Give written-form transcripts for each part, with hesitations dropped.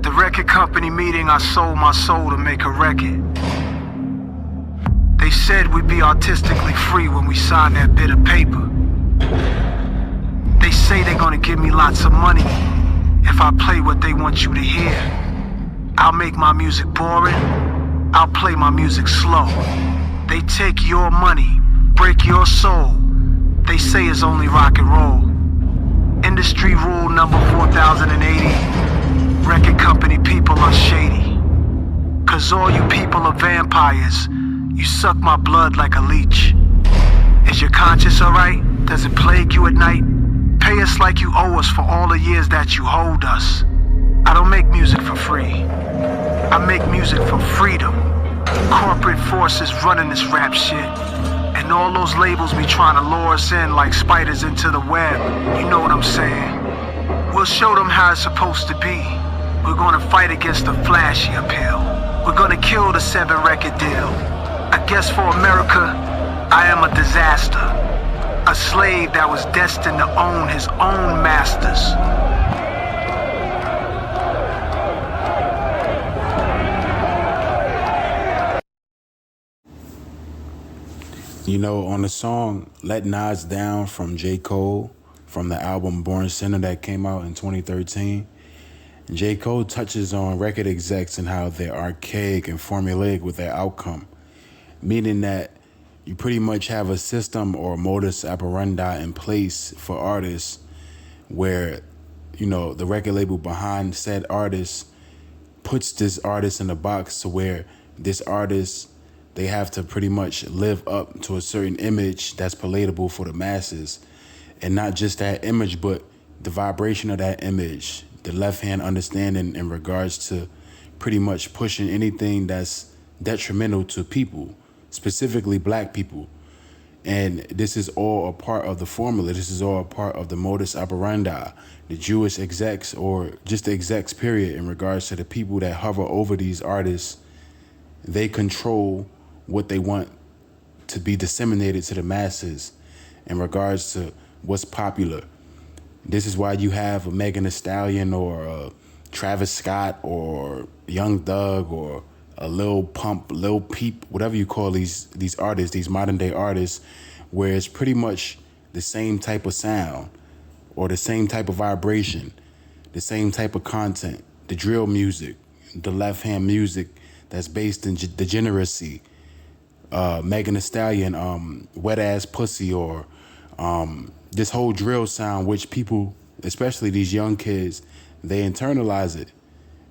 The record company meeting, I sold my soul to make a record. They said we'd be artistically free when we signed that bit of paper. They say they're gonna give me lots of money if I play what they want you to hear. I'll make my music boring, I'll play my music slow. They take your money, break your soul. They say it's only rock and roll. Industry rule number 4080. Record company people are shady. Cause all you people are vampires. You suck my blood like a leech. Is your conscience alright? Does it plague you at night? Pay us like you owe us for all the years that you hold us. I don't make music for free. I make music for freedom. Corporate forces running this rap shit. And all those labels be trying to lure us in like spiders into the web. You know what I'm saying? We'll show them how it's supposed to be. We're gonna fight against the flashy appeal. We're gonna kill the 7-record deal. I guess for America, I am a disaster. A slave that was destined to own his own masters. You know, on the song Let Nas Down from J. Cole, from the album Born Sinner that came out in 2013, J. Cole touches on record execs and how they're archaic and formulaic with their outcome, meaning that you pretty much have a system or modus operandi in place for artists where, you know, the record label behind said artist puts this artist in a box to where this artist, they have to pretty much live up to a certain image that's palatable for the masses. And not just that image, but the vibration of that image, the left-hand understanding in regards to pretty much pushing anything that's detrimental to people, specifically black people. And this is all a part of the formula. This is all a part of the modus operandi, the Jewish execs, or just the execs period, in regards to the people that hover over these artists. They control what they want to be disseminated to the masses in regards to what's popular. This is why you have a Megan Thee Stallion or a Travis Scott or Young Thug or a Lil Pump, Lil Peep, whatever you call these artists, these modern day artists, where it's pretty much the same type of sound or the same type of vibration, the same type of content, the drill music, the left-hand music that's based in degeneracy, Megan Thee Stallion, Wet Ass Pussy, or this whole drill sound, which people, especially these young kids, they internalize it.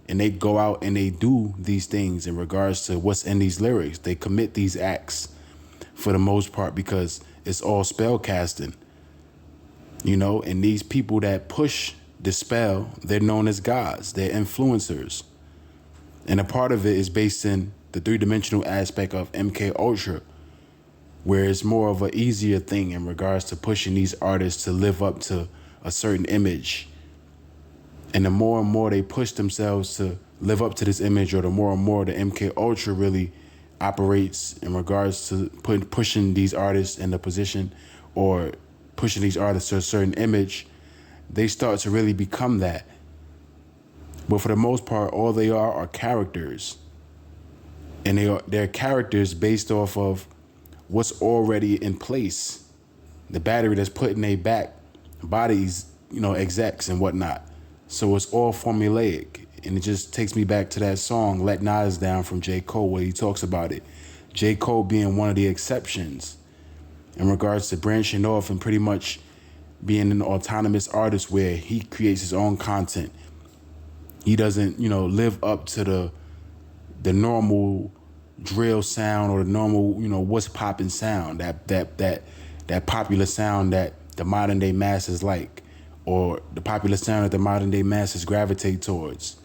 And they go out and they do these things in regards to what's in these lyrics. They commit these acts for the most part because it's all spell casting, you know, and these people that push the spell, they're known as gods, they're influencers. And a part of it is based in the three-dimensional aspect of MK Ultra, where it's more of an easier thing in regards to pushing these artists to live up to a certain image. And the more and more they push themselves to live up to this image, or the more and more the MK Ultra really operates in regards to pushing these artists in the position or pushing these artists to a certain image, they start to really become that. But for the most part, all they are characters. And they're characters based off of what's already in place. The battery that's put in their back, bodies, you know, execs and whatnot. So it's all formulaic. And it just takes me back to that song, Let Nas Down from J. Cole, where he talks about it. J. Cole being one of the exceptions in regards to branching off and pretty much being an autonomous artist where he creates his own content. He doesn't, you know, live up to the normal drill sound or the normal, you know, what's popping sound, that popular sound that the modern day masses like, or the popular sound that the modern day masses gravitate towards.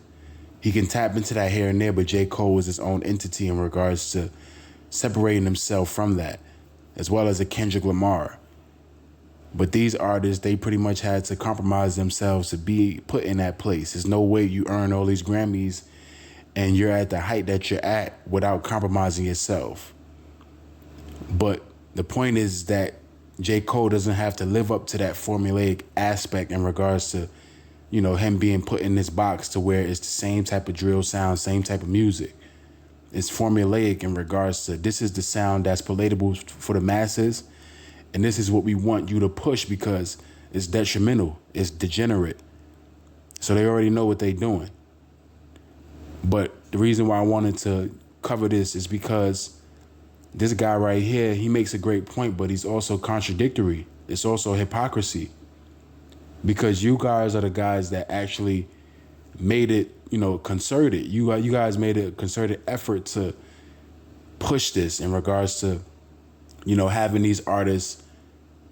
He can tap into that here and there, but J. Cole is his own entity in regards to separating himself from that, as well as a Kendrick Lamar. But these artists, they pretty much had to compromise themselves to be put in that place. There's no way you earn all these Grammys and you're at the height that you're at without compromising yourself. But the point is that J. Cole doesn't have to live up to that formulaic aspect in regards to him being put in this box to where it's the same type of drill sound, same type of music. It's formulaic in regards to this is the sound that's palatable for the masses, and this is what we want you to push because it's detrimental, it's degenerate. So they already know what they're doing. But the reason why I wanted to cover this is because this guy right here, he makes a great point, but he's also contradictory. It's also hypocrisy. Because you guys are the guys that actually made it, concerted. You guys made a concerted effort to push this in regards to, having these artists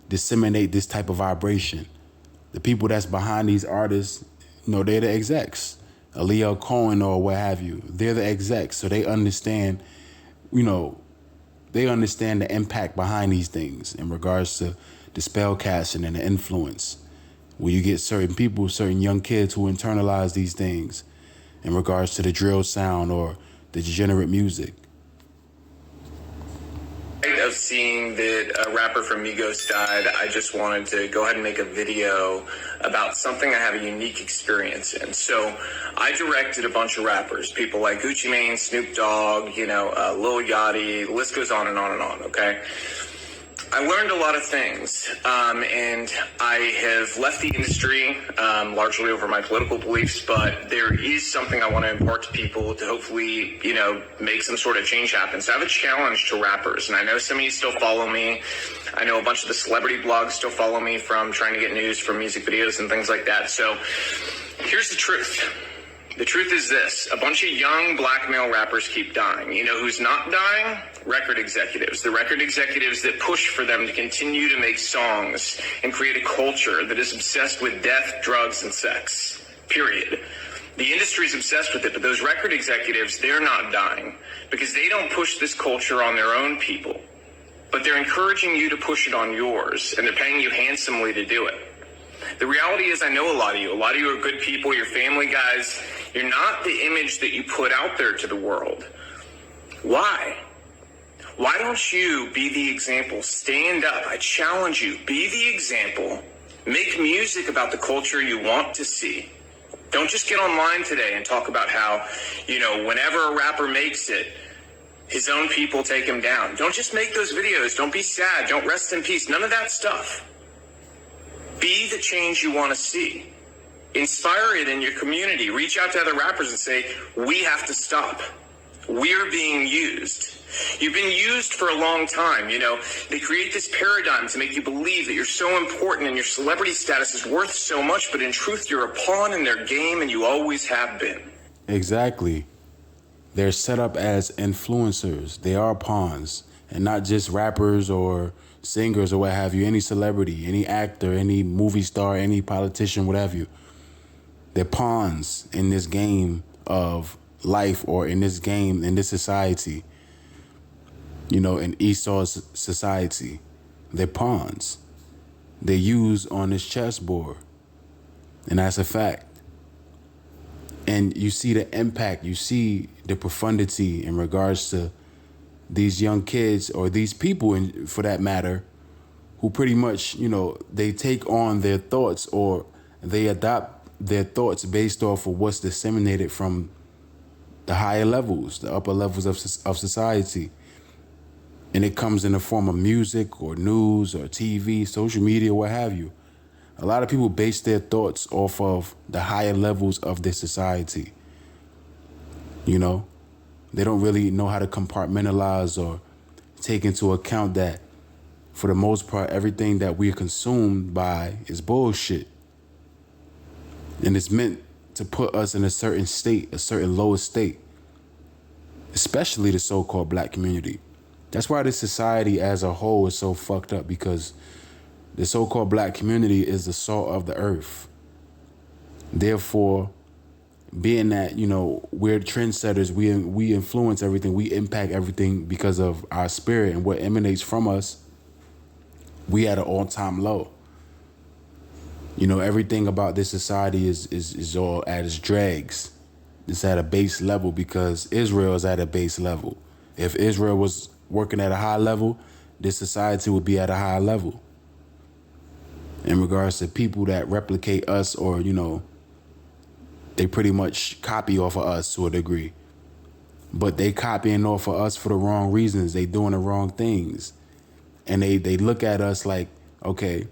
disseminate this type of vibration. The people that's behind these artists, they're the execs, Aaliyah Cohen or what have you. They're the execs, so they understand, they understand the impact behind these things in regards to the spell casting and the influence. Where you get certain people, certain young kids who internalize these things in regards to the drill sound or the degenerate music. Of seeing that a rapper from Migos died, I just wanted to go ahead and make a video about something I have a unique experience in. So I directed a bunch of rappers, people like Gucci Mane, Snoop Dogg, Lil Yachty, the list goes on and on and on, okay? I learned a lot of things, and I have left the industry largely over my political beliefs, but there is something I want to impart to people to hopefully, make some sort of change happen. So I have a challenge to rappers, and I know some of you still follow me. I know a bunch of the celebrity blogs still follow me from trying to get news from music videos and things like that. So here's the truth. The truth is this: a bunch of young black male rappers keep dying. You know who's not dying? Record executives. The record executives that push for them to continue to make songs and create a culture that is obsessed with death, drugs, and sex. Period. The industry's obsessed with it, but those record executives, they're not dying because they don't push this culture on their own people. But they're encouraging you to push it on yours, and they're paying you handsomely to do it. The reality is, I know a lot of you. A lot of you are good people. You're family guys. You're not the image that you put out there to the world. Why? Why don't you be the example? Stand up. I challenge you. Be the example. Make music about the culture you want to see. Don't just get online today and talk about how, whenever a rapper makes it, his own people take him down. Don't just make those videos. Don't be sad. Don't rest in peace. None of that stuff. Be the change you want to see. Inspire it in your community. Reach out to other rappers and say, we have to stop. We're being used. You've been used for a long time. They create this paradigm to make you believe that you're so important and your celebrity status is worth so much, but in truth, you're a pawn in their game and you always have been. Exactly. They're set up as influencers. They are pawns, and not just rappers or singers or what have you, any celebrity, any actor, any movie star, any politician, what have you. They're pawns in this game of life or in this game, in this society, in Esau's society. They're pawns. They're used on this chessboard. And that's a fact. And you see the impact, you see the profundity in regards to these young kids or these people, for that matter, who pretty much, they take on their thoughts or they adopt their thoughts based off of what's disseminated from the higher levels, the upper levels of society. And it comes in the form of music or news or TV, social media, what have you. A lot of people base their thoughts off of the higher levels of their society. They don't really know how to compartmentalize or take into account that, for the most part, everything that we're consumed by is bullshit. And it's meant to put us in a certain state, a certain lower state, especially the so-called black community. That's why this society as a whole is so fucked up, because the so-called black community is the salt of the earth. Therefore, being that, we're trendsetters, we influence everything, we impact everything because of our spirit and what emanates from us, we at an all-time low. Everything about this society is all at its dregs. It's at a base level because Israel is at a base level. If Israel was working at a high level, this society would be at a high level. In regards to people that replicate us or, they pretty much copy off of us to a degree. But they copying off of us for the wrong reasons. They doing the wrong things. And they look at us like, okay,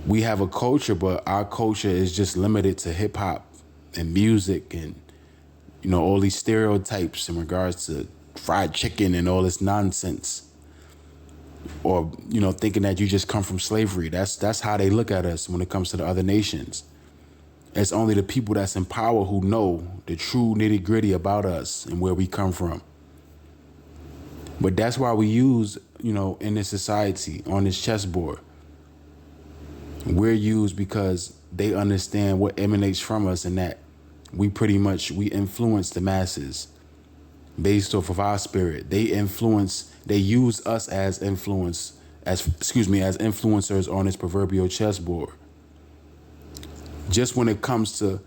we have a culture, but our culture is just limited to hip hop and music and, all these stereotypes in regards to fried chicken and all this nonsense. Or, thinking that you just come from slavery. That's how they look at us when it comes to the other nations. It's only the people that's in power who know the true nitty gritty about us and where we come from. But that's why we use, in this society, on this chessboard. We're used because they understand what emanates from us and that we influence the masses based off of our spirit. They use us as influencers on this proverbial chessboard. Just when it comes to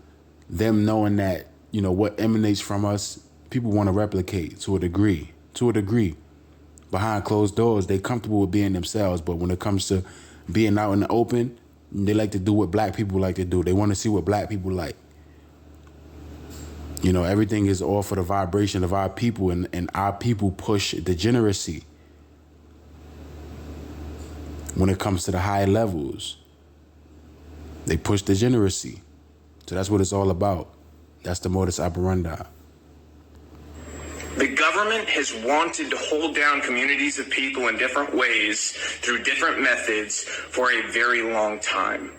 them knowing that, what emanates from us, people want to replicate to a degree. Behind closed doors, they comfortable with being themselves. But when it comes to being out in the open, they like to do what black people like to do. They want to see what black people like. Everything is all for the vibration of our people, and our people push degeneracy when it comes to the high levels. They push degeneracy. So that's what it's all about. That's the modus operandi. The government has wanted to hold down communities of people in different ways through different methods for a very long time.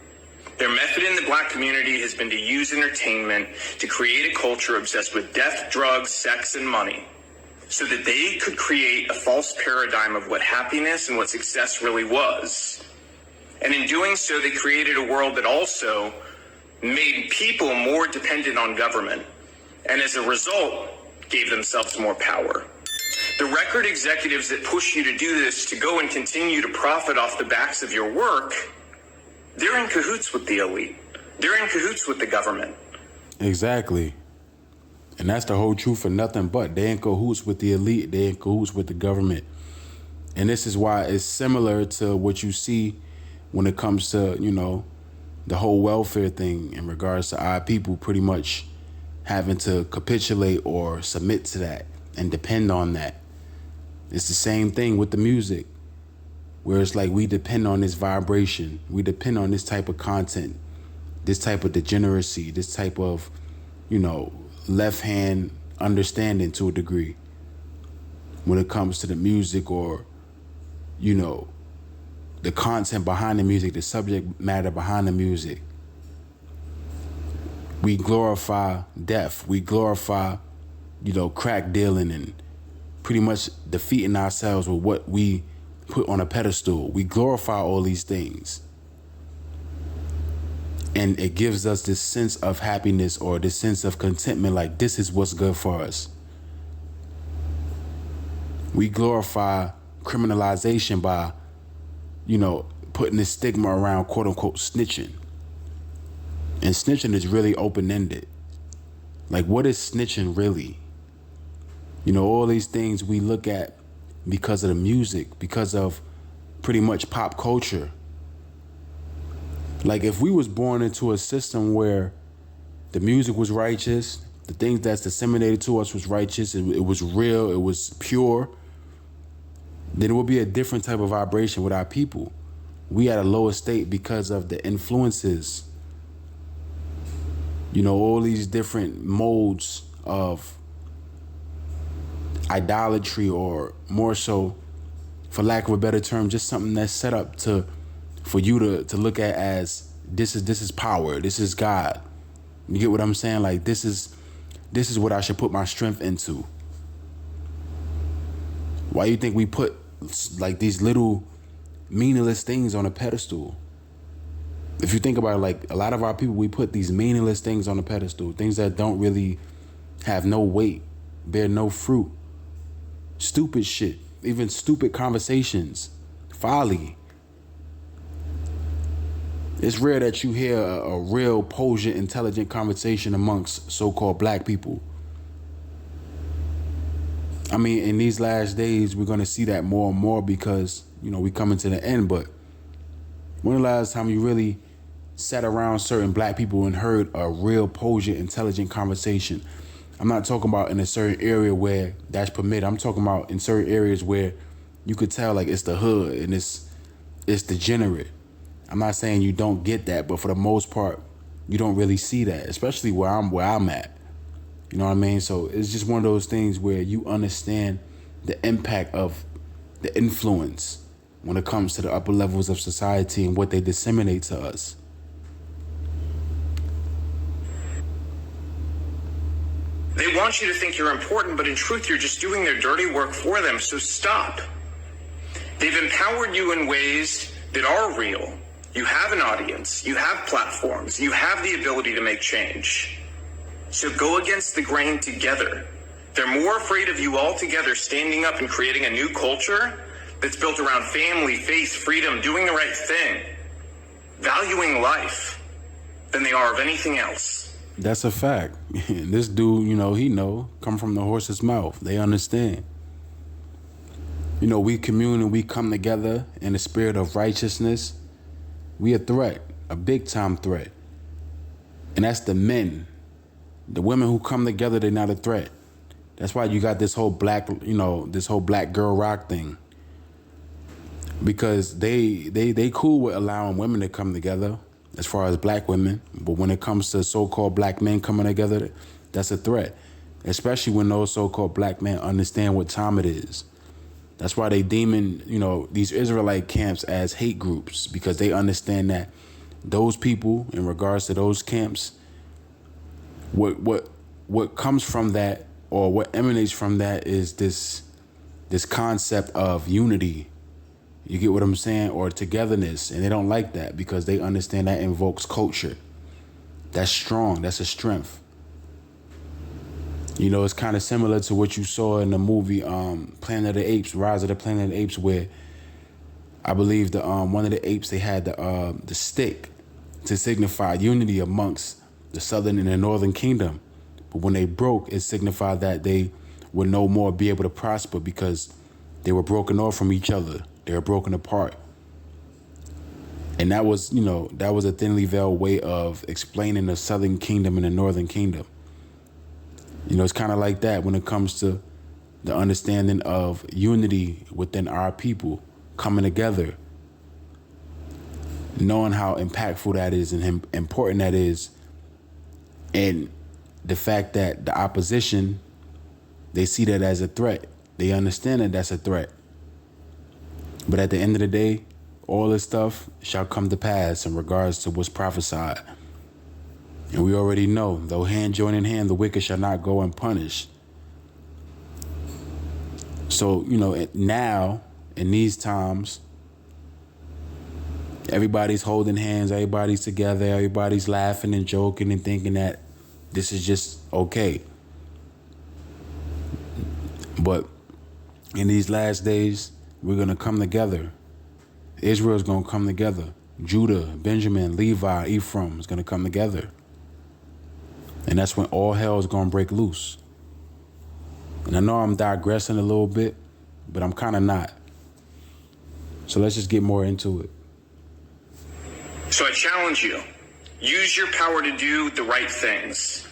Their method in the black community has been to use entertainment to create a culture obsessed with death, drugs, sex, and money, so that they could create a false paradigm of what happiness and what success really was. And in doing so, they created a world that also made people more dependent on government, and as a result, gave themselves more power. The record executives that push you to do this, to go and continue to profit off the backs of your work, they're in cahoots with the elite. They're in cahoots with the government. Exactly. And that's the whole truth and nothing but. They in cahoots with the elite. They in cahoots with the government. And this is why it's similar to what you see when it comes to, the whole welfare thing in regards to our people pretty much having to capitulate or submit to that and depend on that. It's the same thing with the music, where it's like we depend on this vibration. We depend on this type of content, this type of degeneracy, this type of, left-hand understanding to a degree when it comes to the music or, the content behind the music, the subject matter behind the music. We glorify death. We glorify, crack dealing and pretty much defeating ourselves with what we put on a pedestal. We glorify all these things. And it gives us this sense of happiness or this sense of contentment, like this is what's good for us. We glorify criminalization by, putting this stigma around quote unquote snitching. And snitching is really open-ended. Like, what is snitching really? All these things we look at because of the music, because of pretty much pop culture. Like, if we was born into a system where the music was righteous, the things that's disseminated to us was righteous, it was real, it was pure, then it would be a different type of vibration with our people. We at a lower state because of the influences, all these different modes of idolatry, or more so, for lack of a better term, just something that's set up for you to look at as this is power, this is God. You get what I'm saying? Like, this is what I should put my strength into. Why you think we put like these little meaningless things on a pedestal? If you think about it, like a lot of our people, we put these meaningless things on a pedestal, things that don't really have no weight, bear no fruit, stupid shit, even stupid conversations, folly. It's rare that you hear a real, poignant, intelligent conversation amongst so-called black people. I mean, in these last days, we're going to see that more and more because, we coming to the end. But when the last time you really sat around certain black people and heard a real potent, intelligent conversation. I'm not talking about in a certain area where that's permitted. I'm talking about in certain areas where you could tell like it's the hood and it's degenerate. I'm not saying you don't get that, but for the most part, you don't really see that, especially where I'm at. You know what I mean? So it's just one of those things where you understand the impact of the influence when it comes to the upper levels of society and what they disseminate to us. They want you to think you're important, but in truth, you're just doing their dirty work for them, so stop. They've empowered you in ways that are real. You have an audience, you have platforms, you have the ability to make change. So go against the grain together. They're more afraid of you all together standing up and creating a new culture that's built around family, faith, freedom, doing the right thing, valuing life, than they are of anything else. That's a fact. This dude, he come from the horse's mouth. They understand. We commune and we come together in the spirit of righteousness. We a threat, a big time threat. And that's the men. The women who come together, they're not a threat. That's why you got this whole black girl rock thing. Because they cool with allowing women to come together as far as black women. But when it comes to so-called black men coming together, that's a threat. Especially when those so-called black men understand what time it is. That's why they demon, these Israelite camps as hate groups, because they understand that those people, in regards to those camps, what comes from that, or what emanates from that, is this concept of unity. You get what I'm saying? Or togetherness. And they don't like that because they understand that invokes culture. That's strong. That's a strength. It's kind of similar to what you saw in the movie Planet of the Apes, Rise of the Planet of the Apes, where I believe the one of the apes, they had the stick to signify unity amongst the southern and the northern kingdom. But when they broke, it signified that they would no more be able to prosper because they were broken off from each other. They were broken apart. And that was, that was a thinly veiled way of explaining the southern kingdom and the northern kingdom. It's kind of like that when it comes to the understanding of unity within our people coming together, knowing how impactful that is and important that is, and the fact that the opposition, they see that as a threat. They understand that that's a threat. But at the end of the day, all this stuff shall come to pass in regards to what's prophesied. And we already know, though hand join in hand, the wicked shall not go unpunished. So, now, in these times, everybody's holding hands, everybody's together, everybody's laughing and joking and thinking that this is just okay. But in these last days, we're going to come together. Israel's going to come together. Judah, Benjamin, Levi, Ephraim is going to come together. And that's when all hell is going to break loose. And I know I'm digressing a little bit, but I'm kind of not. So let's just get more into it. So I challenge you, use your power to do the right things.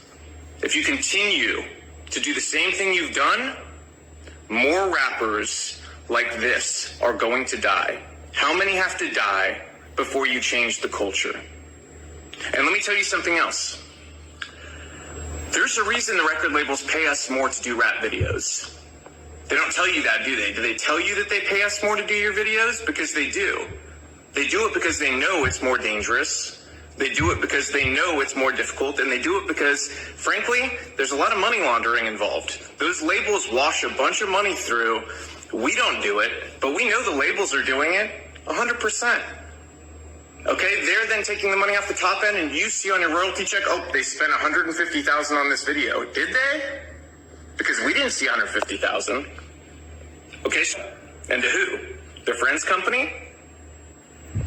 If you continue to do the same thing you've done, more rappers like this are going to die. How many have to die before you change the culture? And let me tell you something else. There's a reason the record labels pay us more to do rap videos. They don't tell you that, do they? Do they tell you that they pay us more to do your videos? Because they do. They do it because they know it's more dangerous. They do it because they know it's more difficult. And they do it because, frankly, there's a lot of money laundering involved. Those labels wash a bunch of money through. We don't do it, but we know the labels are doing it 100%. Okay, they're then taking the money off the top end, and you see on your royalty check, oh, they spent $150,000 on this video. Did they? Because we didn't see $150,000. Okay, and to who? Their friend's company?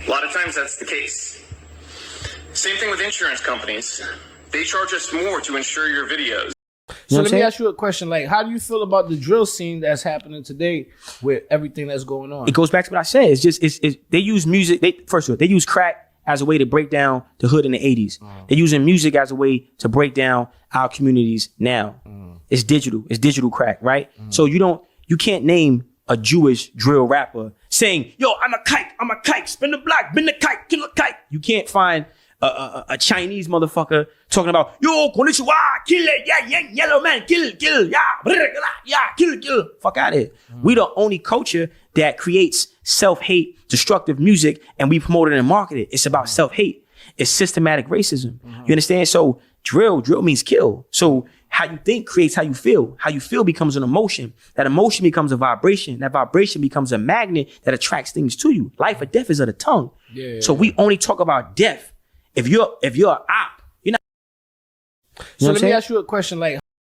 A lot of times that's the case. Same thing with insurance companies. They charge us more to insure your videos. So let me ask you a question. Like, how do you feel about the drill scene that's happening today with everything that's going on? It goes back to what I said. It's just they use music. First of all, they use crack as a way to break down the hood in the 80s. They're using music as a way to break down our communities now. It's digital crack, right? So you can't name a Jewish drill rapper saying, yo, I'm a kite, spin the block, bend the kite, kill a kite. You can't find a Chinese motherfucker talking about, yo, konnichiwa, kill it, yeah, yellow man, kill, yeah, kill. Fuck out of here. We the only culture that creates self-hate, destructive music, and we promote it and market it. It's about self-hate. It's systematic racism. You understand? So drill means kill. So how you think creates how you feel. How you feel becomes an emotion. That emotion becomes a vibration. That vibration becomes a magnet that attracts things to you. Life or death is of the tongue. So we only talk about death. If you're an op, you're not. So let me ask you a question, like,